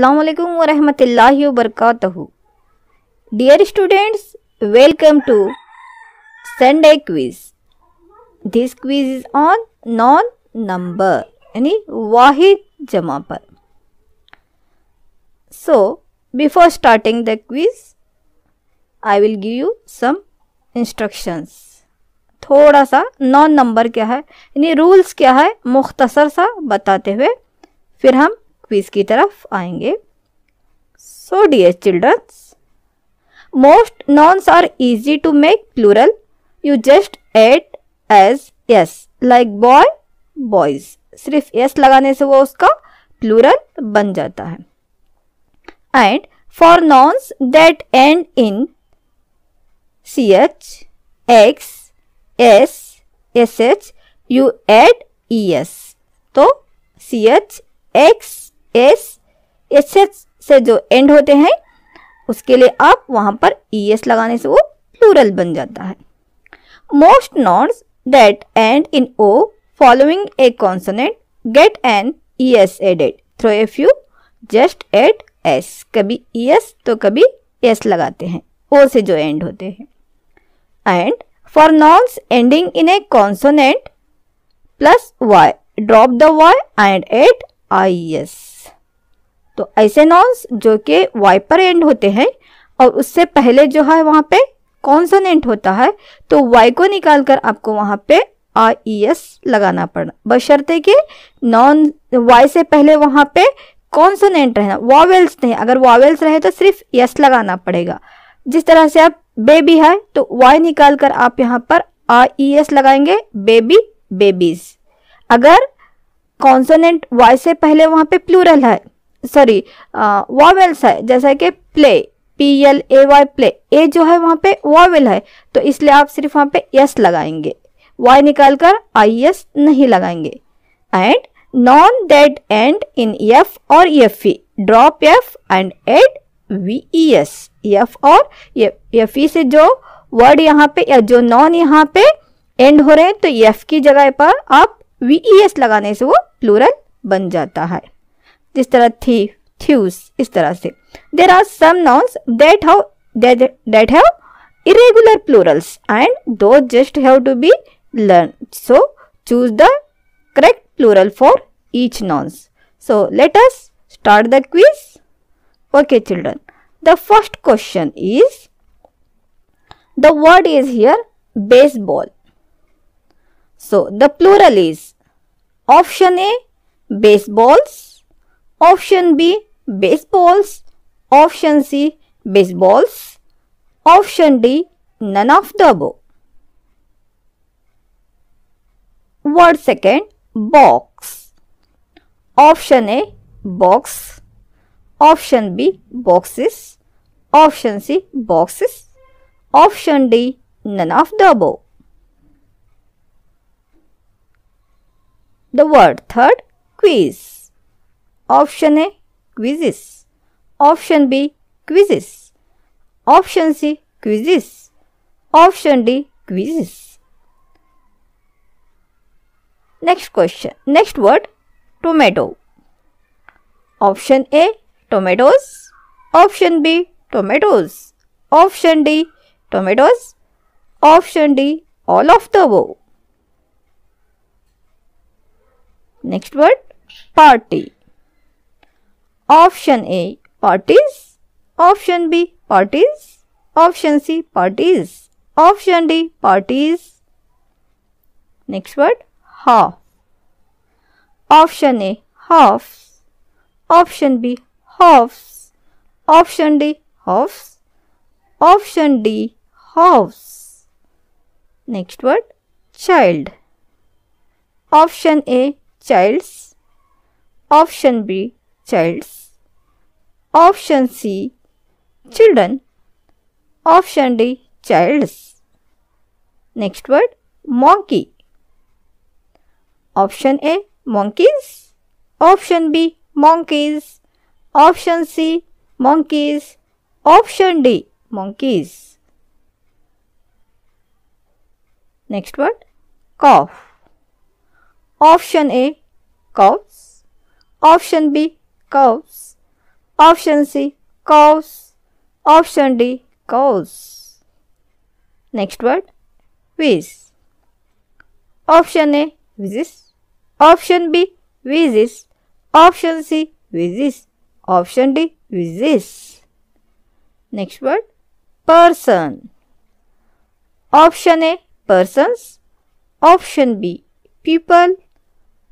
Assalamualaikum warahmatullahi wabarakatuh. Dear students, welcome to Sunday quiz. This quiz is on non-number यानी वाहिद जमा पर. So before starting the quiz, I will give you some instructions. थोड़ा सा non number क्या है यानी rules क्या है मुख्तसर सा बताते हुए फिर हम क्विज की तरफ आएंगे. So dear childrens, most nouns are easy to make plural. You just add as S like boy boys. सिर्फ यस लगाने से वो उसका प्लूरल बन जाता है. And for nouns that and in CH, X, S, SH, you add ES. तो CH, X, S, SH से जो एंड होते हैं उसके लिए आप वहां पर ES लगाने से वो प्लूरल बन जाता है. Most nouns that and in O following a consonant get an ES added through if you just add S. कभी ES तो कभी S लगाते हैं O से जो एंड होते हैं. And for nouns ending in a consonant plus Y drop the Y and add IES. तो ऐसे नॉन्स जो कि Y पर एंड होते हैं और उससे पहले जो है वहां पे कॉन्सोनेंट होता है तो Y को निकाल कर आपको वहां पे IES लगाना पड़ना, बशर्ते कि नॉन Y से पहले वहां पे कॉन्सोनेंट रहना, वॉवेल्स नहीं. अगर वॉवेल्स रहे तो सिर्फ यस लगाना पड़ेगा. जिस तरह से आप बेबी है तो Y निकाल कर आप यहाँ पर IES लगाएंगे बेबी बेबीज. अगर कॉन्सोनेंट Y से पहले वहां पे प्लूरल है, सॉरी वॉवेल्स है, जैसा कि प्ले PLAY प्ले, ए जो है वहां पे वॉवेल है तो इसलिए आप सिर्फ वहां पे यस लगाएंगे, Y निकाल कर IES नहीं लगाएंगे. And non that and in F और FE drop F and add VES. F और FE से जो वर्ड यहाँ पे या जो नॉन यहाँ पे एंड हो रहे हैं तो F की जगह पर आप VES लगाने से वो प्लूरल बन जाता है. जिस तरह थी, थ्यूस, इस तरह से. There are some nouns that have irregular plurals and those just have to be learned. So choose the correct plural for each nouns. So let us start the quiz. Okay children, the first question is, the word is here baseball. So the plural is option A baseballs, option B baseballs, option C baseballs, option D none of the above. Word second box. Option A box, option B boxes, option C boxes, option D none of the above. The word third quiz. Option A quizzes, option B quizzes, option C quizzes, option D quizzes. Next question, next word tomato. Option A tomatoes, option B tomatoes, option D tomatoes, option D all of the above. Next word party. Option A parties, option B parties, option C parties, option D parties. Next word half. Option A halves, option B halves, option D halves, option D halves. Next word child. Option A childs, option B childs, option C children, option D childs. Next word monkey. Option A monkeys, option B monkeys, option C monkeys, option D monkeys. Next word cough. Option A cows, option B cows, Option C, cows. Option D, cows. Next word, whiz. Option A, whizzes. Option B, whizzes. Option C, whizzes. Option D, whizzes. Next word, person. Option A, persons. Option B, people.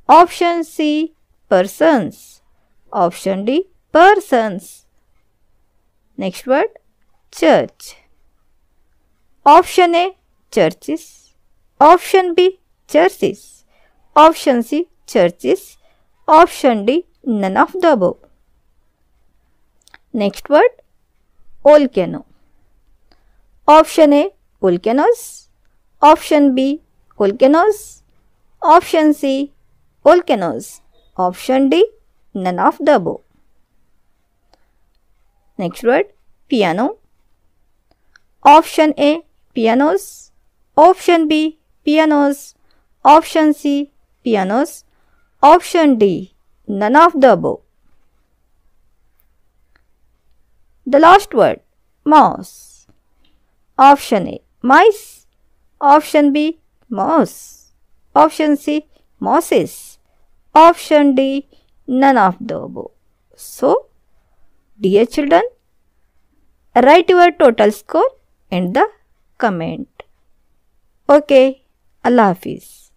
Option C, persons. Option D, persons. Next word, church. Option A, churches. Option B, churches. Option C, churches. Option D, none of the above. Next word, volcano. Option A, volcanoes. Option B, volcanoes. Option C, volcanoes. Option D, none of the above. Next word, piano. Option A, pianos. Option B, pianos. Option C, pianos. Option D, none of the above. The last word, mouse. Option A, mice. Option B, mouse. Option C, mosses. Option D, none of the above. So, dear children, write your total score in the comment. Okay, Allah Hafiz.